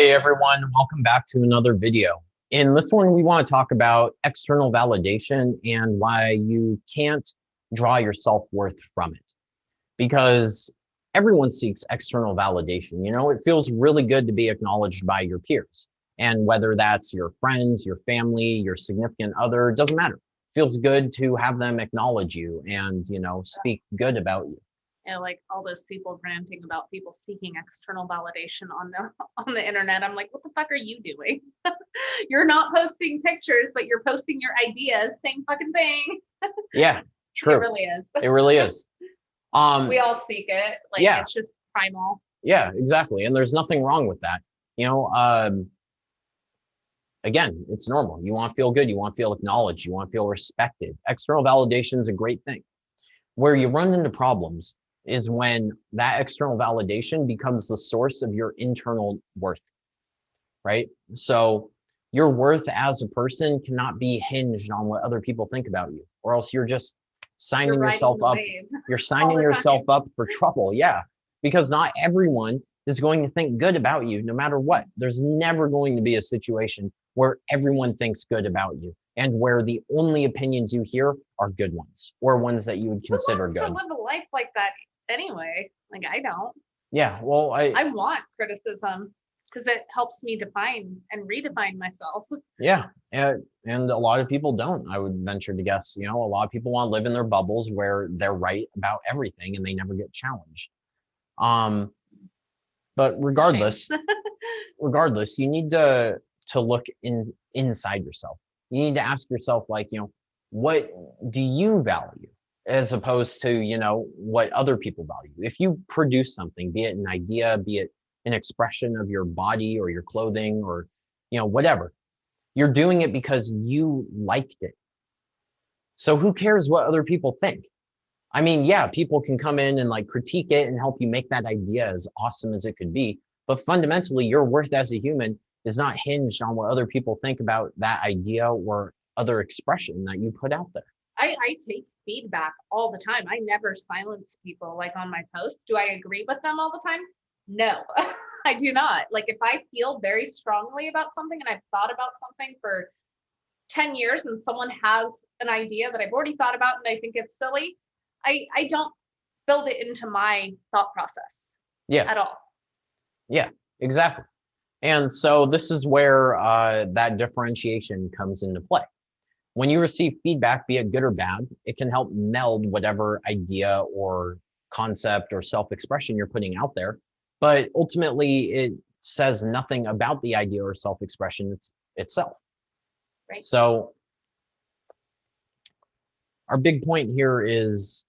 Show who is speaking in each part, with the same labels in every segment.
Speaker 1: Hey everyone, welcome back to another video. In this one, we want to talk about external validation and why you can't draw your self-worth from it. Because everyone seeks external validation. You know, it feels really good to be acknowledged by your peers. And whether that's your friends, your family, your significant other, doesn't matter. It feels good to have them acknowledge you and, speak good about you.
Speaker 2: Like all those people ranting about people seeking external validation on the internet. I'm like, what the fuck are you doing? You're not posting pictures, but you're posting your ideas. Same fucking thing.
Speaker 1: Yeah, true.
Speaker 2: It really is.
Speaker 1: It really is.
Speaker 2: We all seek it. Like,
Speaker 1: yeah.
Speaker 2: It's just primal.
Speaker 1: Yeah, exactly. And there's nothing wrong with that. Again, it's normal. You want to feel good. You want to feel acknowledged. You want to feel respected. External validation is a great thing. Where you run into problems is when that external validation becomes the source of your internal worth, right? So your worth as a person cannot be hinged on what other people think about you, or else you're just signing yourself up. You're signing yourself up for trouble. Yeah, because not everyone is going to think good about you no matter what. There's never going to be a situation where everyone thinks good about you and where the only opinions you hear are good ones or ones that you would consider good.
Speaker 2: Who wants to live a life like that anyway? Like, I don't.
Speaker 1: Yeah, well, I
Speaker 2: want criticism because it helps me define and redefine myself.
Speaker 1: Yeah, and a lot of people don't. I would venture to guess, a lot of people want to live in their bubbles where they're right about everything and they never get challenged. But regardless, you need to look inside yourself. You need to ask yourself, like, what do you value as opposed to, what other people value? If you produce something, be it an idea, be it an expression of your body or your clothing or, whatever, you're doing it because you liked it. So who cares what other people think? I mean, yeah, people can come in and like critique it and help you make that idea as awesome as it could be. But fundamentally, your worth as a human is not hinged on what other people think about that idea or other expression that you put out there.
Speaker 2: I take feedback all the time. I never silence people like on my posts. Do I agree with them all the time? No, I do not. Like, if I feel very strongly about something and I've thought about something for 10 years and someone has an idea that I've already thought about and I think it's silly, I don't build it into my thought process at all.
Speaker 1: Yeah, exactly. And so this is where that differentiation comes into play. When you receive feedback, be it good or bad, it can help meld whatever idea or concept or self-expression you're putting out there. But ultimately, it says nothing about the idea or self-expression itself.
Speaker 2: Right.
Speaker 1: So our big point here is,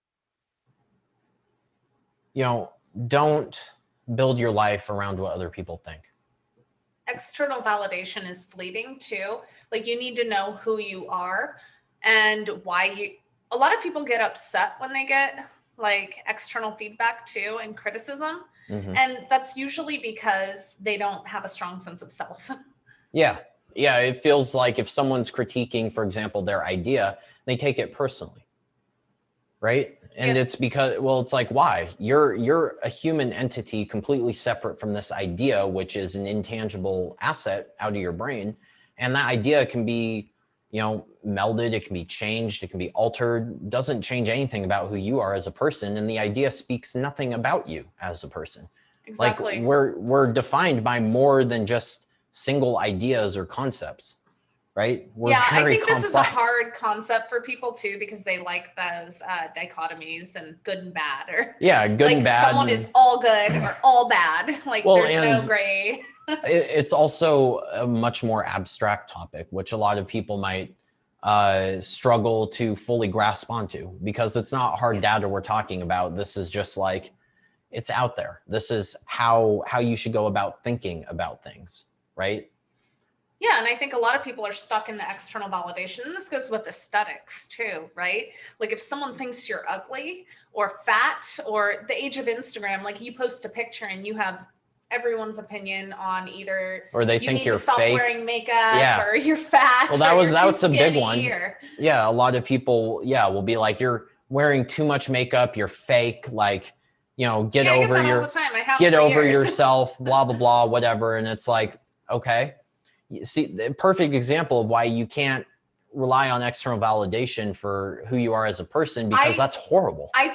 Speaker 1: don't build your life around what other people think.
Speaker 2: External validation is fleeting too. Like, you need to know who you are and why a lot of people get upset when they get like external feedback too and criticism. Mm-hmm. And that's usually because they don't have a strong sense of self.
Speaker 1: Yeah. It feels like if someone's critiquing, for example, their idea, they take it personally. Right. And it's because, it's like, why? You're a human entity completely separate from this idea, which is an intangible asset out of your brain. And that idea can be, melded, it can be changed, it can be altered, doesn't change anything about who you are as a person. And the idea speaks nothing about you as a person.
Speaker 2: Exactly.
Speaker 1: Like, we're defined by more than just single ideas or concepts. Right?
Speaker 2: I think this is a hard concept for people too, because they like those dichotomies and good and bad, or
Speaker 1: good and bad.
Speaker 2: Someone is all good or all bad. Like, there's no gray.
Speaker 1: It's also a much more abstract topic, which a lot of people might struggle to fully grasp onto, because it's not hard data we're talking about. This is just like, it's out there. This is how you should go about thinking about things, right?
Speaker 2: Yeah, and I think a lot of people are stuck in the external validation. And this goes with aesthetics too, right? Like, if someone thinks you're ugly or fat, or the age of Instagram, like, you post a picture and you have everyone's opinion on either,
Speaker 1: or they think you're
Speaker 2: stop
Speaker 1: fake,
Speaker 2: wearing makeup, or you're fat.
Speaker 1: Well, that was a big one. Yeah, a lot of people, will be like, you're wearing too much makeup, you're fake, like, you know, get
Speaker 2: Yeah, I get
Speaker 1: over
Speaker 2: that all
Speaker 1: your,
Speaker 2: the time. I have
Speaker 1: get
Speaker 2: for
Speaker 1: over
Speaker 2: years.
Speaker 1: yourself, blah, blah, blah, whatever. And it's like, okay, you see, the perfect example of why you can't rely on external validation for who you are as a person, because that's horrible.
Speaker 2: I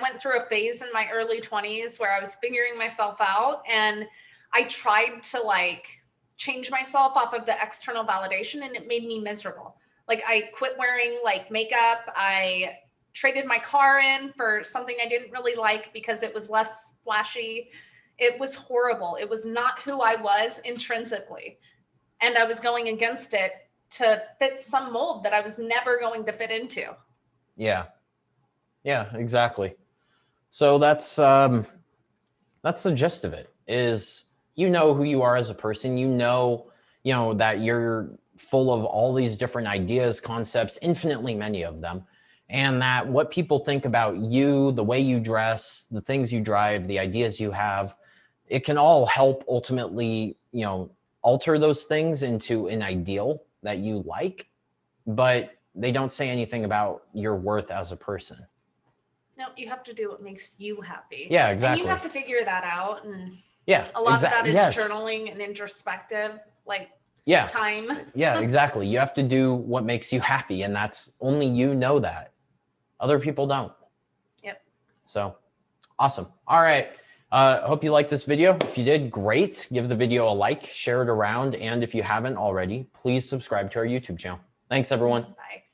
Speaker 2: went through a phase in my early 20s where I was figuring myself out, and I tried to like change myself off of the external validation, and it made me miserable. Like I quit wearing like makeup. I traded my car in for something I didn't really like because it was less flashy. It was horrible. It was not who I was intrinsically. And I was going against it to fit some mold that I was never going to fit into.
Speaker 1: Yeah. Yeah, exactly. So that's the gist of it, is, you know, who you are as a person, you know, that you're full of all these different ideas, concepts, infinitely many of them. And that what people think about you, the way you dress, the things you drive, the ideas you have, it can all help ultimately, alter those things into an ideal that you like, but they don't say anything about your worth as a person.
Speaker 2: No, you have to do what makes you happy.
Speaker 1: Yeah, exactly.
Speaker 2: And you have to figure that out. And
Speaker 1: yeah,
Speaker 2: a lot of that is journaling and introspective, like time.
Speaker 1: Yeah, exactly. You have to do what makes you happy, and that's only you know that. Other people don't.
Speaker 2: Yep.
Speaker 1: So awesome. All right. Hope you liked this video. If you did, great. Give the video a like, share it around. And if you haven't already, please subscribe to our YouTube channel. Thanks, everyone.
Speaker 2: Bye.